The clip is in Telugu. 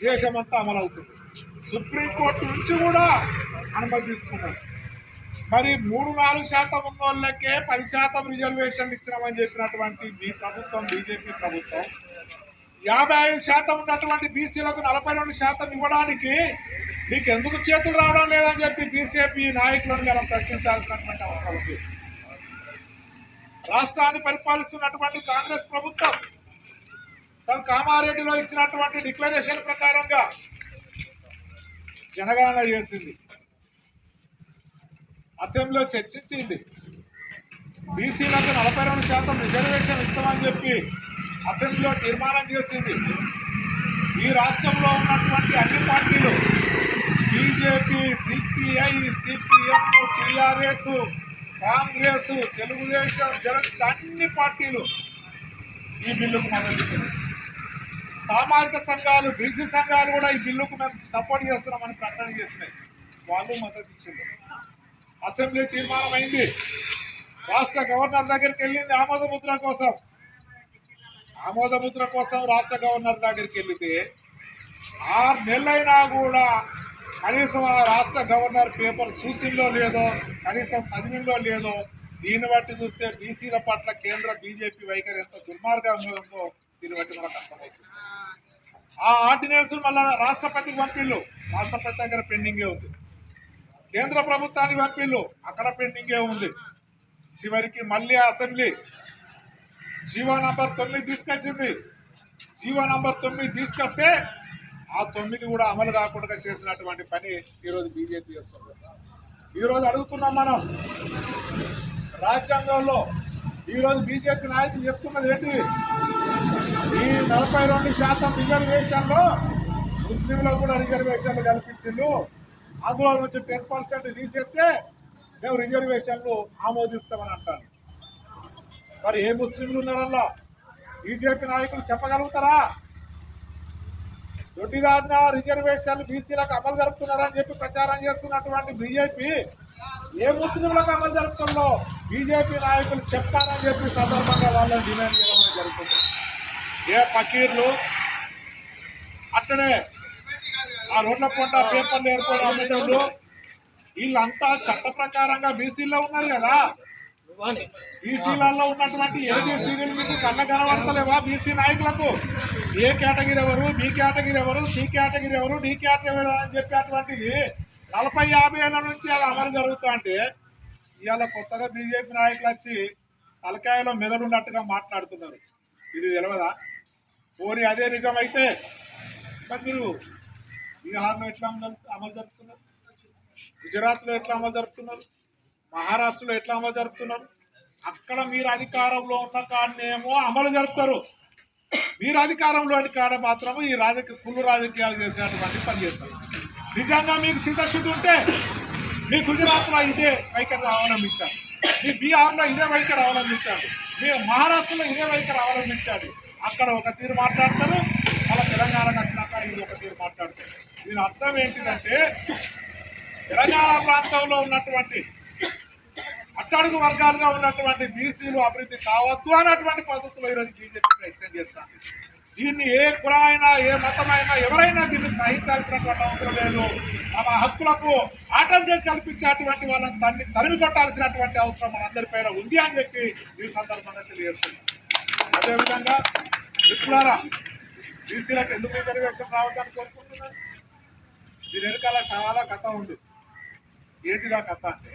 దేశమంతా అమలవుతుంది. సుప్రీంకోర్టు నుంచి కూడా అనుమతి తీసుకున్నారు. మరి 3-4% ఉన్న వాళ్ళకే 10% రిజర్వేషన్లు ఇచ్చినామని చెప్పినటువంటి మీ ప్రభుత్వం, బీజేపీ ప్రభుత్వం 55% ఉన్నటువంటి బీసీలకు 42% ఇవ్వడానికి మీకు ఎందుకు చేతులు రావడం లేదని చెప్పి బీజేపీ నాయకులను మనం ప్రశ్నించాల్సినటువంటి అవసరం ఉంది. రాష్ట్రాన్ని పరిపాలిస్తున్నటువంటి కాంగ్రెస్ ప్రభుత్వం తను కామారెడ్డిలో ఇచ్చినటువంటి డిక్లరేషన్ ప్రకారంగా జనగణన చేసింది, అసెంబ్లీలో చర్చించింది. బీసీలకు 42% రిజర్వేషన్ ఇస్తామని చెప్పి అసెంబ్లీలో తీర్మానం చేసింది. ఈ రాష్ట్రంలో ఉన్నటువంటి అన్ని పార్టీలు BJP, CPI, CPM, TRS, Congress, Telugu Desam, Janasena అన్ని పార్టీలు ఈ బిల్లుకు మద్దతు ఇచ్చింది. సామాజిక సంఘాలు, బీసీ సంఘాలు కూడా ఈ బిల్లుకు మేము సపోర్ట్ చేస్తున్నామని ప్రకటన చేసినాయి, వాళ్ళు మద్దతు ఇచ్చింది. అసెంబ్లీ తీర్మానం అయింది, రాష్ట్ర గవర్నర్ దగ్గరికి వెళ్ళింది ఆమోదముద్ర కోసం. ఆమోదముద్ర కోసం రాష్ట్ర గవర్నర్ దగ్గరికి వెళితే 6 నెలలైనా కూడా కనీసం ఆ రాష్ట్ర గవర్నర్ పేపర్ చూసిందో లేదో, కనీసం చదివిందో లేదో, దీన్ని బట్టి చూస్తే బీసీల పట్ల కేంద్ర బీజేపీ వైఖరి ఎంత దుర్మార్గంగా ఉందో దీన్ని బట్టి మనకు అర్థమవుతుంది. ఆ ఆర్డినెన్స్ మళ్ళీ రాష్ట్రపతికి పంపిళ్ళు, రాష్ట్రపతి దగ్గర పెండింగే ఉంది. కేంద్ర ప్రభుత్వానికి పంపిళ్ళు, అక్కడ పెండింగే ఉంది. చివరికి మళ్ళీ అసెంబ్లీ జీవో నంబర్ 9 తీసుకొచ్చింది. జీవో నంబర్ 9 తీసుకొస్తే ఆ 9 కూడా అమలు కాకుండా చేసినటువంటి పని ఈరోజు బీజేపీ చేస్తుంది. ఈరోజు అడుగుతున్నాం మనం, రాజ్యాంగంలో ఈరోజు బీజేపీ నాయకులు చెప్తున్నది ఏంటి? ఈ 42% రిజర్వేషన్లో ముస్లింలకు కూడా రిజర్వేషన్లు కల్పించిండు, అందులో నుంచి 10% తీసేస్తే మేము రిజర్వేషన్లు ఆమోదిస్తామని అంటాను. మరి ఏ ముస్లింలు ఉన్నారల్లో బీజేపీ నాయకులు చెప్పగలుగుతారా? దొడ్డిదారిన రిజర్వేషన్లు బీసీలకు అమలు జరుపుతున్నారని చెప్పి ప్రచారం చేస్తున్నటువంటి బీజేపీ ఏ ముస్లింలకు అమలు జరుపుతుందో బీజేపీ నాయకులు చెప్పాలని చెప్పి సందర్భంగా వాళ్ళని డిమాండ్ చేయడం జరుగుతుంది. ఏ ఫకీర్లు అట్టనే ఆ రోడ్ల పూట పేపర్లు ఏర్పడి అమ్మేటోళ్ళు వీళ్ళంతా చట్ట ప్రకారంగా బీసీలో ఉన్నారు కదా. బీసీలలో ఉన్నటువంటి ఏబీసీలు మీకు కళ్ళ కనబడతలేవా? బీసీ నాయకులకు ఏ కేటగిరీ ఎవరు, బి కేటగిరీ ఎవరు, సి కేటగిరీ ఎవరు, డి కేటగిరీ ఎవరు అని చెప్పేటువంటిది 40-50 ఏళ్ళ నుంచి అది అమలు జరుగుతా అంటే ఇవాళ కొత్తగా బీజేపీ నాయకులు వచ్చి తలకాయలో మెదడున్నట్టుగా మాట్లాడుతున్నారు. ఇది తెలియదా? పోనీ అదే నిజమైతే మరి మీరు బీహార్లో ఎట్లా అమలు జరుపుతున్నారు, గుజరాత్లో ఎట్లా అమలు జరుపుతున్నారు, మహారాష్ట్రలో ఎట్లా అమలు జరుపుతున్నారు? అక్కడ మీరు అధికారంలో ఉన్న కాడనేమో అమలు జరుపుతారు, మీరు అధికారంలోని కాడ మాత్రము ఈ కుళ్ళు రాజకీయాలు చేసేటువంటి పని చేస్తారు. నిజంగా మీకు సిద్ధశుద్ధి ఉంటే మీ గుజరాత్లో ఇదే వైఖరి అవలంబించాలి, మీ బీహార్లో ఇదే వైఖరి అవలంబించాలి, మీ మహారాష్ట్రలో ఇదే వైఖరి అవలంబించాలి. అక్కడ ఒక తీరు మాట్లాడతారు, మళ్ళీ తెలంగాణకు వచ్చినాక ఇది ఒక తీరు మాట్లాడతారు. దీని అర్థం ఏంటిదంటే తెలంగాణ ప్రాంతంలో ఉన్నటువంటి అట్టడుగు వర్గాలుగా ఉన్నటువంటి బీసీలు అభివృద్ధి కావద్దు అన్నటువంటి పద్ధతిలో ఈరోజు బీజేపీ ప్రయత్నం చేస్తాను. దీన్ని ఏ కులమైనా, ఏ మతమైనా, ఎవరైనా దీన్ని సహించాల్సినటువంటి అవసరం లేదు. తమ హక్కులకు ఆటంకం కల్పించేటువంటి వాళ్ళని తరిమి కొట్టాల్సినటువంటి అవసరం మనందరిపైన ఉంది అని చెప్పి ఈ సందర్భంగా తెలియజేస్తున్నాం. అదేవిధంగా మిత్రులారా, బీసీలకు ఎందుకు రిజర్వేషన్ రావద్దని కోరుకుంటున్నారు? దీని వెనకాల చాలా కథ ఉంది. ఏంటిదా కథ అంటే